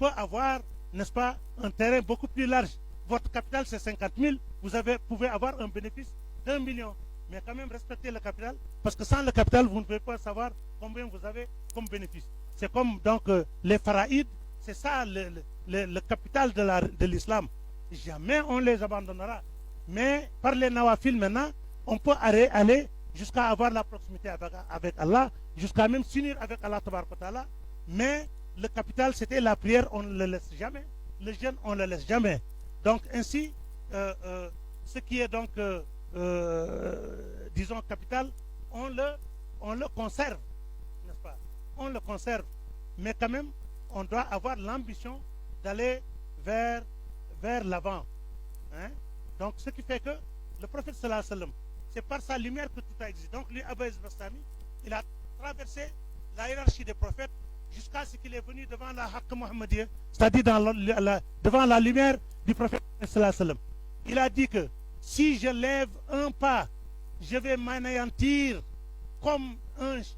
peut avoir, n'est-ce pas, un terrain beaucoup plus large. Votre capital, c'est 50 000. Vous pouvez avoir un bénéfice d'1 million. Mais quand même, respectez le capital. Parce que sans le capital, vous ne pouvez pas savoir combien vous avez comme bénéfice. C'est comme donc les pharaïdes. C'est ça le capital de l'islam. Jamais on les abandonnera. Mais par les nawafil maintenant, on peut aller jusqu'à avoir la proximité avec Allah, jusqu'à même s'unir avec Allah Ta'ala. Mais le capital, c'était la prière, on ne le laisse jamais. Le jeûne, on ne le laisse jamais. Donc ainsi, ce qui est donc, disons, capital, on le conserve, n'est-ce pas? On le conserve. Mais quand même, on doit avoir l'ambition d'aller vers l'avant. Hein? Donc, ce qui fait que le prophète sallallahu alayhi wa sallam, c'est par sa lumière que tout a existé. Donc, lui, Abba Bastami, il a traversé la hiérarchie des prophètes jusqu'à ce qu'il est venu devant la Haqq Muhammadiyya, c'est-à-dire devant la lumière du prophète sallallahu alayhi wa sallam. Il a dit que si je lève un pas, je vais m'anéantir comme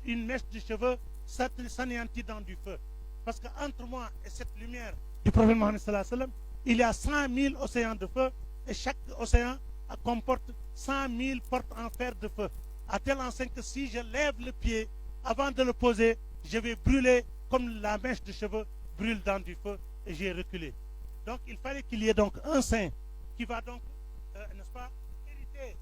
une mèche de cheveux s'anéantit dans du feu. Parce qu'entre moi et cette lumière du prophète Mohammed sallallahu alayhi wa sallam, il y a 100 000 océans de feu et chaque océan comporte 100 000 portes en fer de feu. À telle enseigne que si je lève le pied avant de le poser, je vais brûler comme la mèche de cheveux brûle dans du feu et j'ai reculé. Donc il fallait qu'il y ait donc un saint qui va donc, n'est-ce pas, hériter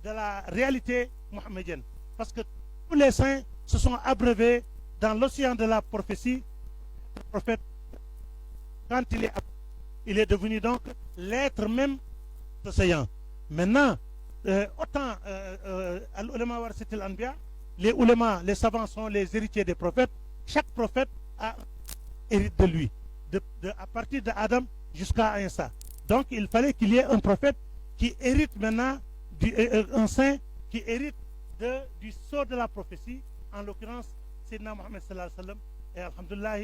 de la réalité mohammedienne. Parce que tous les saints se sont abreuvés dans l'océan de la prophétie. Le prophète, quand il est devenu donc l'être même de l'océan. Maintenant, autant al-ulama warasatul anbiya, les ulémas, les savants sont les héritiers des prophètes. Chaque prophète a hérité de lui, à partir d'Adam jusqu'à Isa. Donc il fallait qu'il y ait un prophète qui hérite maintenant, un saint qui hérite du sceau de la prophétie, en l'occurrence Sayyidina Muhammad sallallahu alayhi wa sallam. Et alhamdoulilah,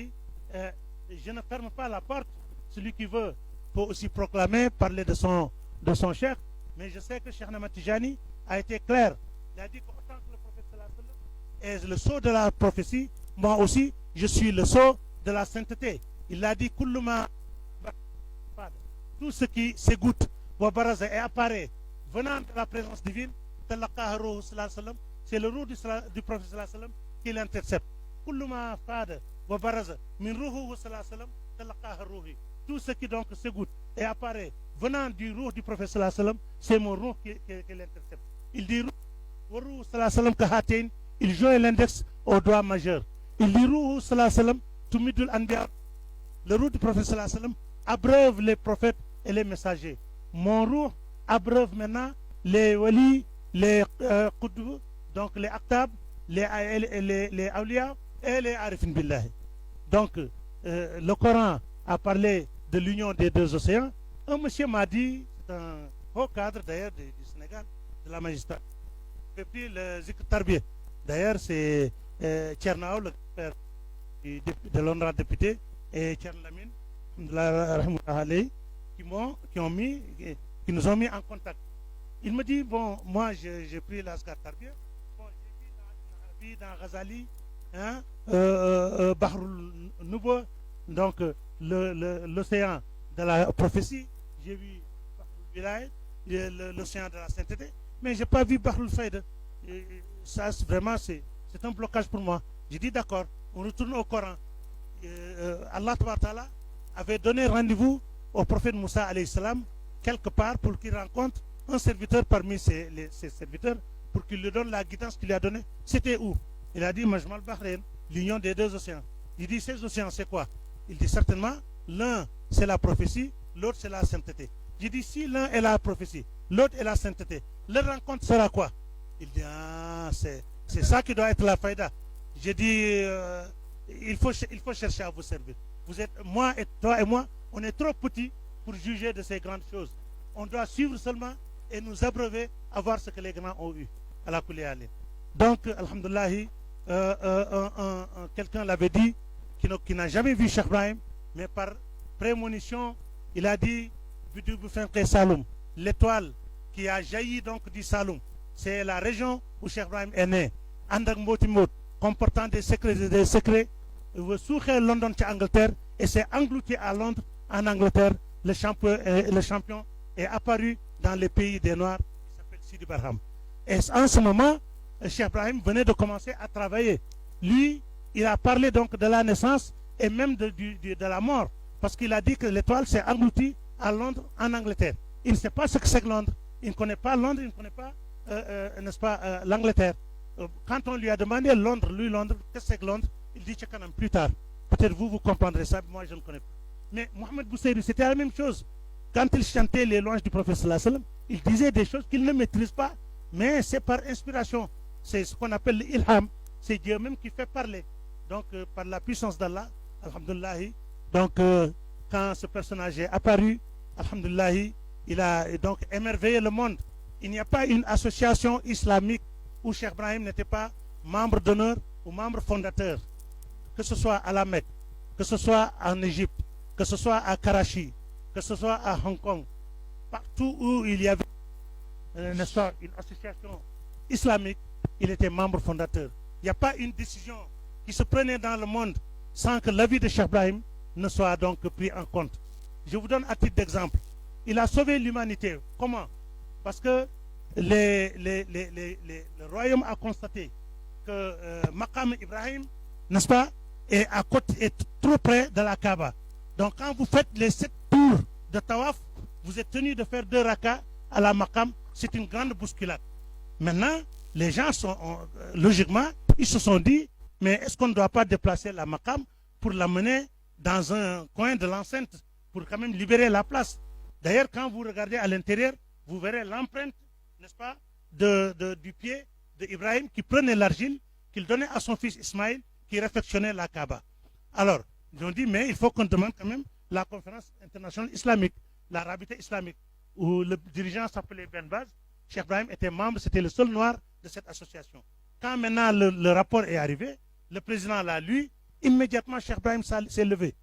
je ne ferme pas la porte. Celui qui veut peut aussi proclamer, parler de son cheikh. Mais je sais que Cheikh Ahmad Tijani a été clair. Il a dit qu'autant que le prophète sallallahu alayhi wa sallam est le sceau de la prophétie, moi aussi je suis le sceau de la sainteté. Il a dit Kulluma, tout ce qui s'égoutte et apparaît venant de la présence divine, c'est le roux du prophète sallallahu alayhi wa sallam qui l'intercepte. Kulluma fada wa baraza min ruhu sallallahu alayhi wa sallam, tout ce qui donc s'égoutte et apparaît venant du roux du prophète sallallahu alayhi wa sallam, c'est mon roux qui l'intercepte. Il dit roux sallallahu alayhi wa sallam kahatain, il joint l'index au doigt majeur. Il dit roux sallallahu alayhi wa sallam tumidul anbiya, le roux du prophète sallallahu alayhi wa sallam abreuve les prophètes et les messagers. Mon roux abreuve maintenant les walis, les qudb, donc les aqtab, les awliya et les arifin billahi. Donc le Coran a parlé de l'union des deux océans. Un monsieur m'a dit, c'est un haut cadre d'ailleurs du Sénégal, de la magistrature, il fait pris le zikr tarbiya. D'ailleurs c'est Tchernaou, le père de l'honorable député, et Tchernalamine qui nous ont mis en contact. Il me dit, bon, moi j'ai pris la zikr tarbiya, bon, j'ai vu dans Ghazali, hein, Bahrul Nubuwa, donc l'océan de la prophétie, j'ai vu l'océan de la sainteté, mais je n'ai pas vu Bahrul Faïda. Ça, vraiment, c'est un blocage pour moi. J'ai dit d'accord, on retourne au Coran. Allah Ta'ala avait donné rendez-vous au prophète Moussa alayhi salam quelque part pour qu'il rencontre un serviteur parmi ses serviteurs pour qu'il lui donne la guidance qu'il lui a donnée. C'était où? Il a dit Majmal Bahrain, l'union des deux océans. Il dit ces océans c'est quoi? Il dit certainement l'un c'est la prophétie, l'autre c'est la sainteté. J'ai dit si l'un est la prophétie, l'autre est la sainteté, leur rencontre sera quoi? Il dit ah c'est ça qui doit être la faïda. J'ai dit il faut chercher à vous servir. Vous êtes, moi et toi et moi, on est trop petits pour juger de ces grandes choses. On doit suivre seulement et nous abreuver à voir ce que les grands ont eu à la Kulé Ali. Donc, alhamdoulilah, quelqu'un l'avait dit qui n'a jamais vu Cheikh Ibrahim, mais par prémonition, il a dit l'étoile qui a jailli donc du Saloum, c'est la région où Cheikh Ibrahim est né. Andak Mbotimot, comportant des secrets, Soukhé London, Angleterre, et s'est englouti à Londres, en Angleterre. Le champion est apparu dans les pays des Noirs, qui s'appelle Sidi Barham. Et en ce moment, Cheikh Ibrahim venait de commencer à travailler. Lui, il a parlé donc de la naissance et même de la mort, parce qu'il a dit que l'étoile s'est engloutie à Londres, en Angleterre. Il ne sait pas ce que c'est que Londres, il ne connaît pas Londres, il ne connaît pas, n'est-ce pas, l'Angleterre. Quand on lui a demandé Londres, qu'est-ce que c'est que Londres, il dit Tchakanam plus tard. Peut-être vous comprendrez ça, moi je ne connais pas. Mais Mohamed Boussaïrou, c'était la même chose. Quand il chantait les louanges du prophète sallallahu alayhi wa sallam, il disait des choses qu'il ne maîtrise pas, mais c'est par inspiration. C'est ce qu'on appelle l'ilham. C'est Dieu même qui fait parler. Donc, par la puissance d'Allah, alhamdulillah. Donc, quand ce personnage est apparu, alhamdulillah, il a donc émerveillé le monde. Il n'y a pas une association islamique où Cheikh Ibrahim n'était pas membre d'honneur ou membre fondateur. Que ce soit à la Mecque, que ce soit en Égypte, que ce soit à Karachi, que ce soit à Hong Kong, partout où il y avait n'est-ce pas, une association islamique, il était membre fondateur. Il n'y a pas une décision qui se prenait dans le monde sans que l'avis de Cheikh Ibrahim ne soit donc pris en compte. Je vous donne un titre d'exemple. Il a sauvé l'humanité. Comment? Parce que le royaume a constaté que Maqam Ibrahim, n'est-ce pas, est trop près de la Kaaba. Donc quand vous faites les 7 tours de Tawaf, vous êtes tenu de faire 2 rakas à la Maqam. C'est une grande bousculade. Maintenant, les gens logiquement, ils se sont dit, mais est-ce qu'on ne doit pas déplacer la Maqam pour l'amener dans un coin de l'enceinte pour quand même libérer la place? D'ailleurs, quand vous regardez à l'intérieur, vous verrez l'empreinte, n'est-ce pas, du pied d'Ibrahim qui prenait l'argile, qu'il donnait à son fils Ismaïl, qui réfectionnait la Kaaba. Alors, ils ont dit, mais il faut qu'on demande quand même la conférence internationale islamique, la Rabita islamique, où le dirigeant s'appelait Ben Baz. Cheikh Ibrahim était membre, c'était le seul noir de cette association. Quand maintenant le rapport est arrivé, le président l'a lu, immédiatement Cheikh Ibrahim s'est levé.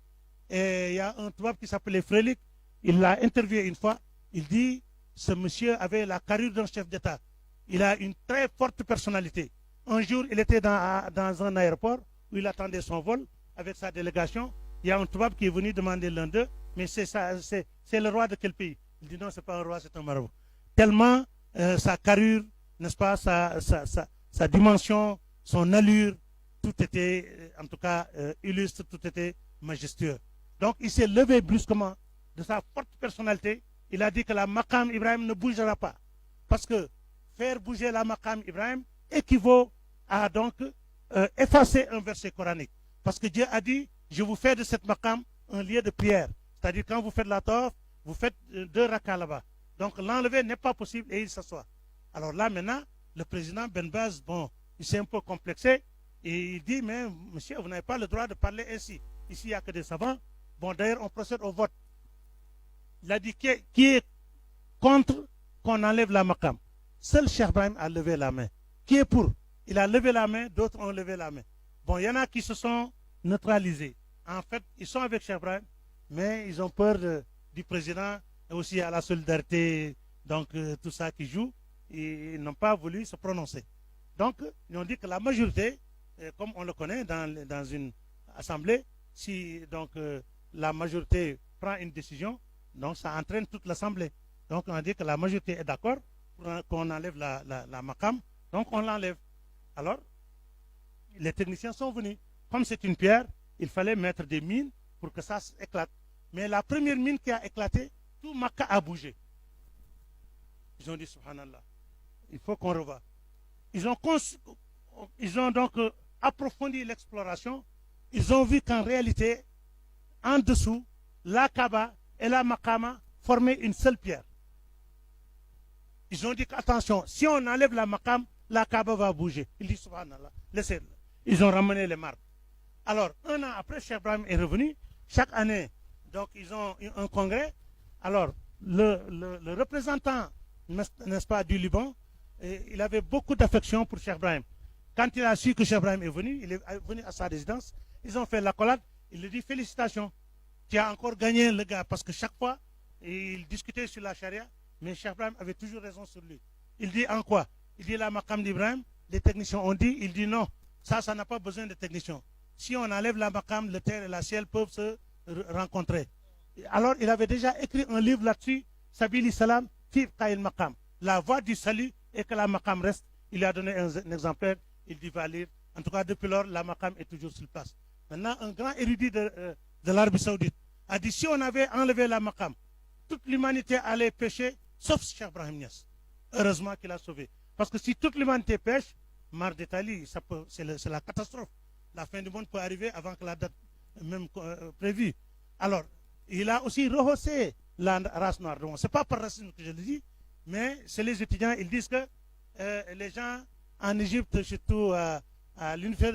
Et il y a un tubaab qui s'appelait Frélic, il l'a interviewé une fois, il dit, ce monsieur avait la carrure d'un chef d'État. Il a une très forte personnalité. Un jour, il était dans un aéroport où il attendait son vol avec sa délégation. Il y a un tubaab qui est venu demander l'un d'eux, mais c'est le roi de quel pays? Il dit non, ce n'est pas un roi, c'est un marabout. Tellement sa carrure, n'est-ce pas, sa dimension, son allure, tout était, en tout cas, illustre, tout était majestueux. Donc, il s'est levé brusquement de sa forte personnalité. Il a dit que la Maqam Ibrahim ne bougera pas. Parce que faire bouger la Maqam Ibrahim équivaut à donc effacer un verset coranique. Parce que Dieu a dit, je vous fais de cette Maqam un lieu de prière. C'est-à-dire quand vous faites la tawaf, vous faites 2 rakas là-bas. Donc l'enlever n'est pas possible et il s'assoit. Alors là maintenant, le président Ben Baz, bon, il s'est un peu complexé et il dit, mais monsieur, vous n'avez pas le droit de parler ainsi. Ici, il n'y a que des savants. Bon, d'ailleurs, on procède au vote. Il a dit, qui est contre qu'on enlève la Maqam? Seul Cheikh Ibrahim a levé la main. Qui est pour? Il a levé la main, d'autres ont levé la main. Bon, il y en a qui se sont neutralisés. En fait, ils sont avec Cheikh Ibrahim, mais ils ont peur du président et aussi à la solidarité, donc tout ça qui joue, et ils n'ont pas voulu se prononcer. Donc, ils ont dit que la majorité, comme on le connaît dans une assemblée, si donc la majorité prend une décision, donc ça entraîne toute l'assemblée. Donc, on a dit que la majorité est d'accord pour qu'on enlève la Maqam, donc on l'enlève. Alors, les techniciens sont venus. Comme c'est une pierre, il fallait mettre des mines pour que ça éclate. Mais la première mine qui a éclaté, tout Makkah a bougé. Ils ont dit, subhanallah, il faut qu'on revoie. Ils ont donc approfondi l'exploration. Ils ont vu qu'en réalité, en dessous, la Kaaba et la Maqama formaient une seule pierre. Ils ont dit qu'attention, si on enlève la Maqam, la Kaaba va bouger. Ils disent, subhanallah, laissez-le. Ils ont ramené les marques. Alors, un an après, Cheikh Ibrahim est revenu. Chaque année, donc, ils ont un congrès. Alors, le représentant, n'est-ce pas, du Liban, il avait beaucoup d'affection pour Cheikh Ibrahim. Quand il a su que Cheikh Ibrahim est venu, il est venu à sa résidence. Ils ont fait l'accolade. Il lui dit, félicitations. Tu as encore gagné le gars. Parce que chaque fois, il discutait sur la charia. Mais Cheikh Ibrahim avait toujours raison sur lui. Il dit en quoi? Il dit la Maqam d'Ibrahim, les techniciens ont dit, il dit non, ça n'a pas besoin de techniciens. Si on enlève la Maqam, le terre et la ciel peuvent se rencontré. Alors, il avait déjà écrit un livre là-dessus, Sabili Salam, Fi Qail Maqam, la voie du salut et que la Maqam reste. Il lui a donné un exemplaire, il dit va lire. En tout cas, depuis lors, la Maqam est toujours sur place. Maintenant, un grand érudit de l'Arabie Saoudite a dit si on avait enlevé la Maqam, toute l'humanité allait pécher, sauf Cheikh Ibrahim Niass. Heureusement qu'il a sauvé. Parce que si toute l'humanité pêche, Mar d'Italie, c'est la catastrophe. La fin du monde peut arriver avant que la date même prévue. Alors, il a aussi rehaussé la race noire. Ce n'est pas par racisme que je le dis, mais c'est les étudiants, ils disent que les gens en Égypte, surtout à l'université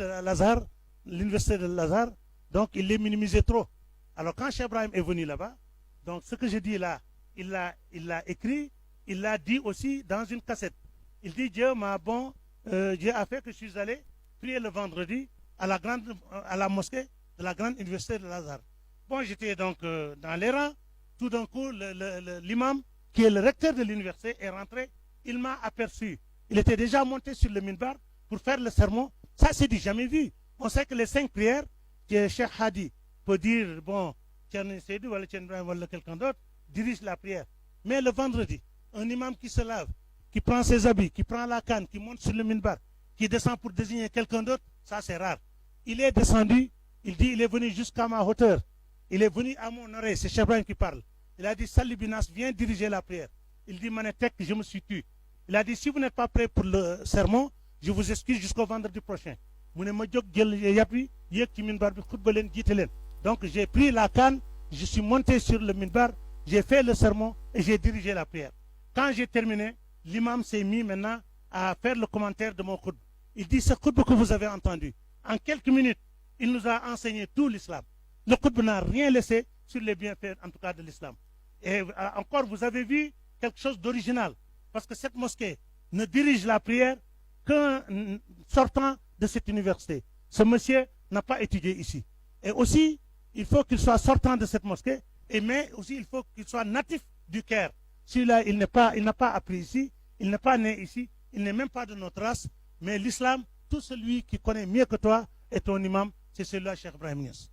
de Lazare, donc ils les minimisaient trop. Alors quand Cheikh Ibrahim est venu là-bas, donc ce que je dis là, il l'a écrit, il l'a dit aussi dans une cassette. Il dit Dieu a fait que je suis allé prier le vendredi à la mosquée de la grande université de Lazare. Bon, j'étais donc dans les rangs. Tout d'un coup, l'imam, qui est le recteur de l'université, est rentré. Il m'a aperçu. Il était déjà monté sur le minbar pour faire le sermon. Ça, c'est du jamais vu. On sait que les 5 prières que Cheikh Hadi peut dire, bon, Tcherni Seydou ou quelqu'un d'autre, dirige la prière. Mais le vendredi, un imam qui se lave, qui prend ses habits, qui prend la canne, qui monte sur le minbar, qui descend pour désigner quelqu'un d'autre, ça c'est rare. Il est descendu, il dit, il est venu jusqu'à ma hauteur. Il est venu à mon oreille, c'est Cheikh Ibrahim qui parle. Il a dit, Salih Binas, viens diriger la prière. Il dit, Manetek, je me suis tué. Il a dit, si vous n'êtes pas prêt pour le sermon, je vous excuse jusqu'au vendredi prochain. Donc j'ai pris la canne, je suis monté sur le minbar, j'ai fait le sermon et j'ai dirigé la prière. Quand j'ai terminé, l'imam s'est mis maintenant à faire le commentaire de mon khutb. Il dit, ce khutb que vous avez entendu, en quelques minutes, il nous a enseigné tout l'islam. Le khutb n'a rien laissé sur les bienfaits, en tout cas, de l'islam. Et encore, vous avez vu quelque chose d'original. Parce que cette mosquée ne dirige la prière qu'un sortant de cette université. Ce monsieur n'a pas étudié ici. Et aussi, il faut qu'il soit sortant de cette mosquée, mais aussi il faut qu'il soit natif du Caire. Celui-là, il n'a pas appris ici, il n'est pas né ici, il n'est même pas de notre race. Mais l'islam, tout celui qui connaît mieux que toi est ton imam, c'est celui-là, Cheikh Ibrahim Niass.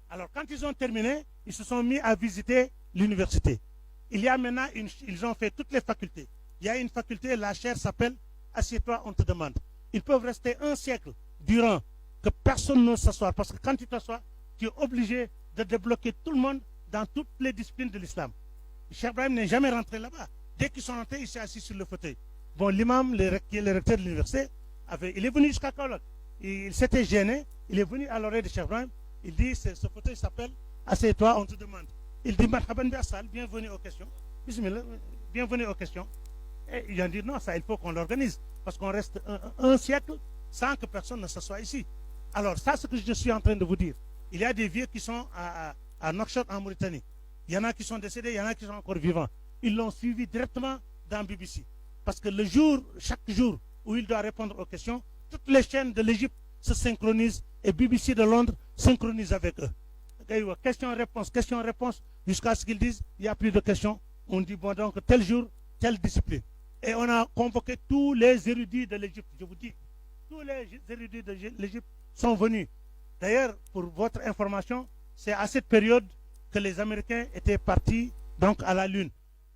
Alors, quand ils ont terminé, ils se sont mis à visiter l'université. Il y a maintenant, ils ont fait toutes les facultés. Il y a une faculté, la chaire s'appelle « Assieds-toi, on te demande ». Ils peuvent rester un siècle durant que personne ne s'assoit. Parce que quand tu t'assois, tu es obligé de débloquer tout le monde dans toutes les disciplines de l'islam. Cheikh Ibrahim n'est jamais rentré là-bas. Dès qu'ils sont rentrés, il s'est assis sur le fauteuil. Bon, l'imam, qui est le recteur de l'université, il est venu jusqu'à Kaolak. Il s'était gêné. Il est venu à l'oreille de Cheikh Ibrahim. Il dit, ce fauteuil s'appelle « Assieds-toi, on te demande ». Il dit, Marhaban bi Assal, bienvenue aux questions. Bismillah, bienvenue aux questions. Et ils ont dit, non, ça, il faut qu'on l'organise. Parce qu'on reste un siècle sans que personne ne s'assoie ici. Alors, ça, ce que je suis en train de vous dire. Il y a des vieux qui sont à Nouakchott, en Mauritanie. Il y en a qui sont décédés, il y en a qui sont encore vivants. Ils l'ont suivi directement dans BBC. Parce que chaque jour où il doit répondre aux questions, toutes les chaînes de l'Égypte se synchronisent et BBC de Londres synchronise avec eux. Question-réponse, jusqu'à ce qu'ils disent, il n'y a plus de questions. On dit, bon, donc, tel jour, telle discipline. Et on a convoqué tous les érudits de l'Égypte, je vous dis. Tous les érudits de l'Égypte sont venus. D'ailleurs, pour votre information, c'est à cette période que les Américains étaient partis donc à la Lune.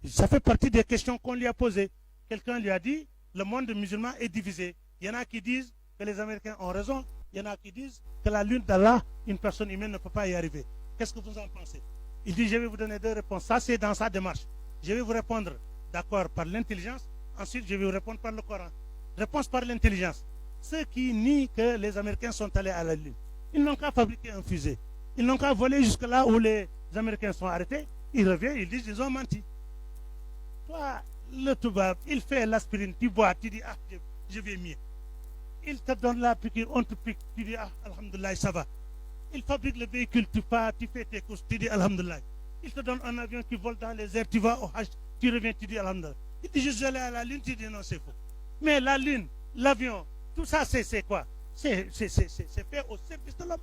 Ça fait partie des questions qu'on lui a posées. Quelqu'un lui a dit, le monde musulman est divisé. Il y en a qui disent que les Américains ont raison. Il y en a qui disent que la Lune d'Allah, une personne humaine ne peut pas y arriver. Qu'est-ce que vous en pensez? Il dit, je vais vous donner 2 réponses. Ça, c'est dans sa démarche. Je vais vous répondre, d'accord, par l'intelligence. Ensuite, je vais vous répondre par le Coran. Réponse par l'intelligence. Ceux qui nient que les Américains sont allés à la Lune, ils n'ont qu'à fabriquer un fusée. Ils n'ont qu'à voler jusque là où les Américains sont arrêtés. Ils reviennent, ils disent, ils ont menti. Toi, le toubab, il fait l'aspirine, tu bois, tu dis, ah, je vais mieux. Il te donne la piqûre, on te pique, tu dis, ah, alhamdoulilah, ça va. Il fabrique le véhicule, tu pars, tu fais tes courses, tu dis, alhamdoulilah. Il te donne un avion qui vole dans les airs, tu vas au Hajj, tu reviens, tu dis, alhamdoulilah. Il dit, je suis allé à la Lune, tu dis, non, c'est faux. Mais la Lune, l'avion, tout ça, c'est quoi? C'est fait au service de l'homme.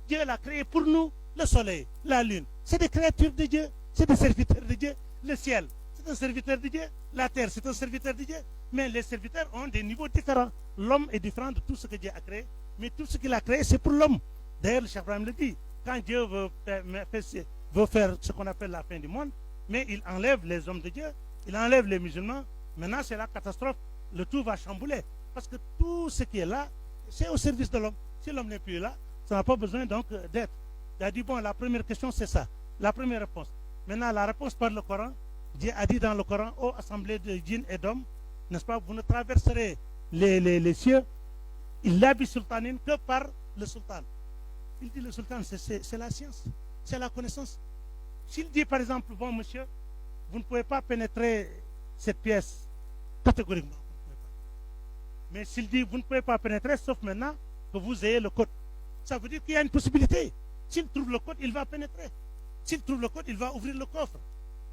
Dieu l'a créé pour nous, le soleil, la lune. C'est des créatures de Dieu, c'est des serviteurs de Dieu. Le ciel, c'est un serviteur de Dieu. La terre, c'est un serviteur de Dieu. Mais les serviteurs ont des niveaux différents. l'homme est différent de tout ce que Dieu a créé, mais tout ce qu'il a créé, c'est pour l'homme. D'ailleurs, le Cheikh Ibrahim le dit, quand Dieu veut faire ce qu'on appelle la fin du monde, mais il enlève les hommes de Dieu, il enlève les musulmans, maintenant c'est la catastrophe, le tout va chambouler. Parce que tout ce qui est là, c'est au service de l'homme. Si l'homme n'est plus là, ça n'a pas besoin donc d'être. Il a dit, bon, la première question, c'est ça. La première réponse. Maintenant, la réponse par le Coran. Dieu a dit dans le Coran, ô assemblée de djinns et d'hommes, n'est-ce pas, vous ne traverserez les cieux, il l'habille sultanine que par le sultan. Il dit, le sultan, c'est la science, c'est la connaissance. S'il dit, par exemple, bon, monsieur, vous ne pouvez pas pénétrer cette pièce, catégoriquement. Mais s'il dit, vous ne pouvez pas pénétrer, sauf maintenant que vous ayez le code. Ça veut dire qu'il y a une possibilité. S'il trouve le code, il va pénétrer. S'il trouve le code, il va ouvrir le coffre.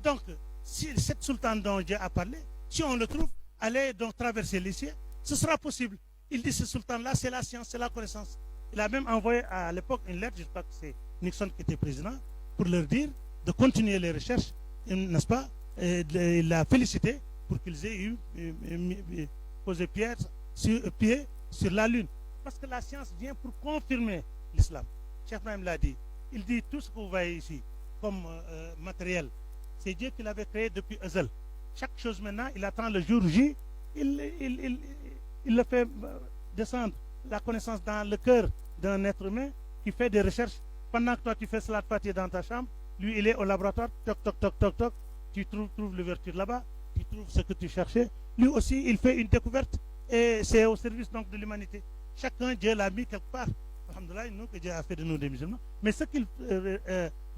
Donc, si cette sultane dont Dieu a parlé, si on le trouve, aller donc traverser les cieux, ce sera possible. Il dit, ce sultan-là, c'est la science, c'est la connaissance. Il a même envoyé à l'époque une lettre, je crois que c'est Nixon qui était président, pour leur dire de continuer les recherches, n'est-ce pas? Et il l'a félicité pour qu'ils aient eu posé pied sur la lune. Parce que la science vient pour confirmer l'islam. Cheikh Ibrahim l'a dit. Il dit tout ce que vous voyez ici comme matériel, c'est Dieu qui l'avait créé depuis Ezel. Chaque chose maintenant, il attend le jour J, il le fait descendre la connaissance dans le cœur d'un être humain qui fait des recherches. Pendant que toi tu fais cela dans ta chambre, lui il est au laboratoire, toc toc toc toc toc, tu trouves l'ouverture là-bas, tu trouves ce que tu cherchais. Lui aussi il fait une découverte et c'est au service donc de l'humanité. Chacun, Dieu l'a mis quelque part. Alhamdoulilah, nous que Dieu a fait de nous des musulmans. Mais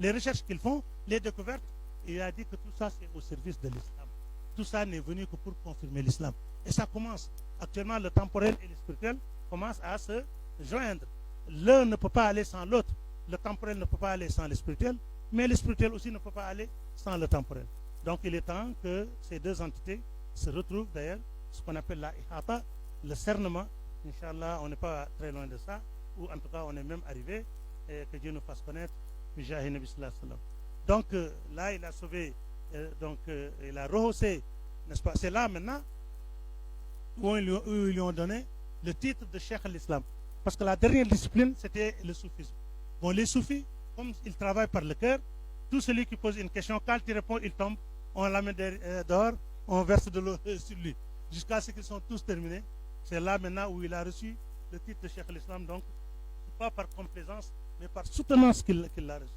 les recherches qu'ils font, les découvertes, il a dit que tout ça c'est au service de l'islam. Tout ça n'est venu que pour confirmer l'islam. Et ça commence. Actuellement, le temporel et le spirituel commencent à se joindre. L'un ne peut pas aller sans l'autre. Le temporel ne peut pas aller sans le spirituel, mais le spirituel aussi ne peut pas aller sans le temporel. Donc il est temps que ces deux entités se retrouvent d'ailleurs, ce qu'on appelle la ihata, le cernement. Inch'Allah, on n'est pas très loin de ça, ou en tout cas on est même arrivé, et que Dieu nous fasse connaître. Donc là, il a sauvé, il a rehaussé, n'est-ce pas? C'est là maintenant où ils lui ont donné le titre de Cheikh al-Islam. Parce que la dernière discipline, c'était le soufisme. Bon, les soufis, comme ils travaillent par le cœur, tout celui qui pose une question, quand il répond, il tombe, on l'amène dehors, on verse de l'eau sur lui. Jusqu'à ce qu'ils sont tous terminés. C'est là maintenant où il a reçu le titre de Cheikh al-Islam. Donc, pas par complaisance, mais par soutenance qu'il l'a reçu.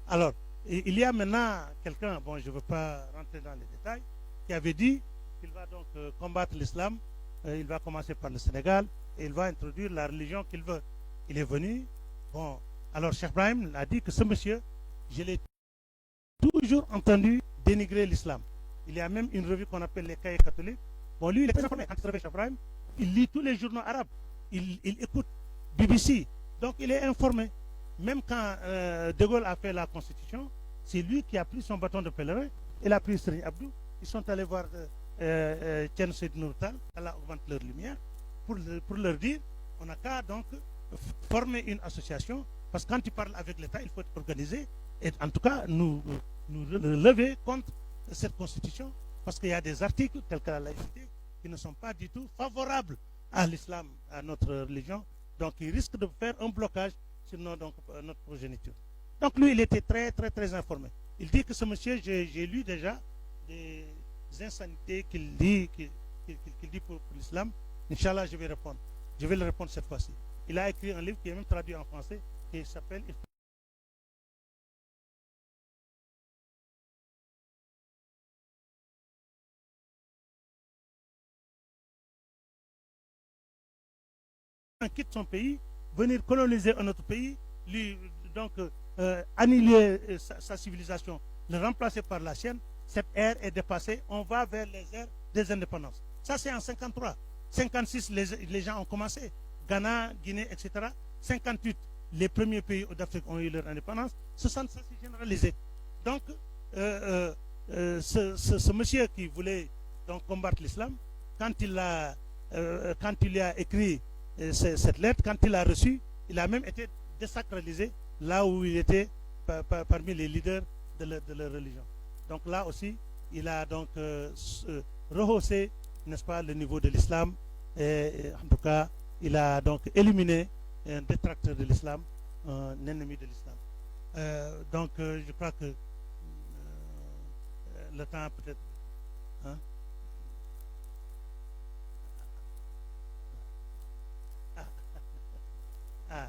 Alors, il y a maintenant quelqu'un, bon, je ne veux pas rentrer dans les détails, qui avait dit qu'il va donc combattre l'islam. Il va commencer par le Sénégal et il va introduire la religion qu'il veut. Il est venu. Bon, alors Cheikh Ibrahim a dit que ce monsieur, je l'ai toujours entendu dénigrer l'islam. Il y a même une revue qu'on appelle les Cahiers catholiques. Bon, lui, il est très informé. Quand il se réveille, Cheikh Ibrahim, il lit tous les journaux arabes. Il écoute BBC. Donc, il est informé. Même quand De Gaulle a fait la constitution, c'est lui qui a pris son bâton de pèlerin. Il a pris Serigne Abdou. Ils sont allés voir Thierno Seydou Nourou Tall, Allah augmente leur lumière, pour leur dire, on n'a qu'à donc former une association, parce que quand tu parles avec l'État, il faut être organisé, et en tout cas nous lever contre cette constitution, parce qu'il y a des articles tels que la laïcité qui ne sont pas du tout favorables à l'islam, à notre religion, donc ils risquent de faire un blocage sur notre progéniture. Donc lui, il était très très très informé. Il dit que ce monsieur, j'ai lu déjà des insanités qu'il dit pour l'islam. Inch'Allah, je vais répondre. Je vais le répondre cette fois-ci. Il a écrit un livre qui est même traduit en français, qui s'appelle quitte son pays, venir coloniser un autre pays, lui donc annihiler sa civilisation, le remplacer par la sienne. Cette ère est dépassée, on va vers les ères des indépendances. Ça, c'est en 53. 56, les gens ont commencé. Ghana, Guinée, etc. 58, les premiers pays d'Afrique ont eu leur indépendance. 60, ça s'est généralisé. Donc, ce monsieur qui voulait donc combattre l'islam, quand il lui a écrit cette lettre, quand il l'a reçue, il a même été désacralisé là où il était parmi les leaders de leur religion. Donc là aussi, il a donc rehaussé, n'est-ce pas, le niveau de l'islam Et en tout cas, il a donc éliminé un détracteur de l'islam, un ennemi de l'islam. Donc, je crois que le temps peut-être. Hein? Ah, ah, ah.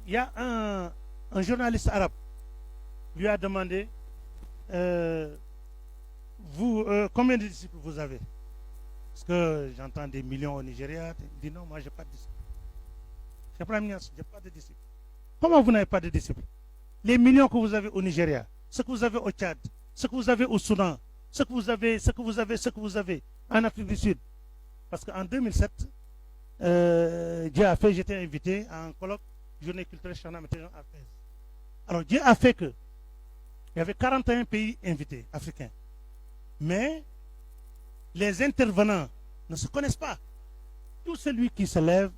Il y a un journaliste arabe lui a demandé vous, combien de disciples vous avez? Parce que j'entends des millions au Nigeria. Il dit non, moi, je n'ai pas de disciples. Je n'ai pas de disciples. Comment vous n'avez pas de disciples? Les millions que vous avez au Nigeria, ce que vous avez au Tchad, ce que vous avez au Soudan, ce que vous avez, ce que vous avez, ce que vous avez en Afrique du Sud. Parce qu'en 2007, Dieu a fait, j'étais invité à un colloque Journée culturelle Chana Météo à Fès. Alors Dieu a fait que il y avait 41 pays invités africains. Mais les intervenants ne se connaissent pas. Tout celui qui se lève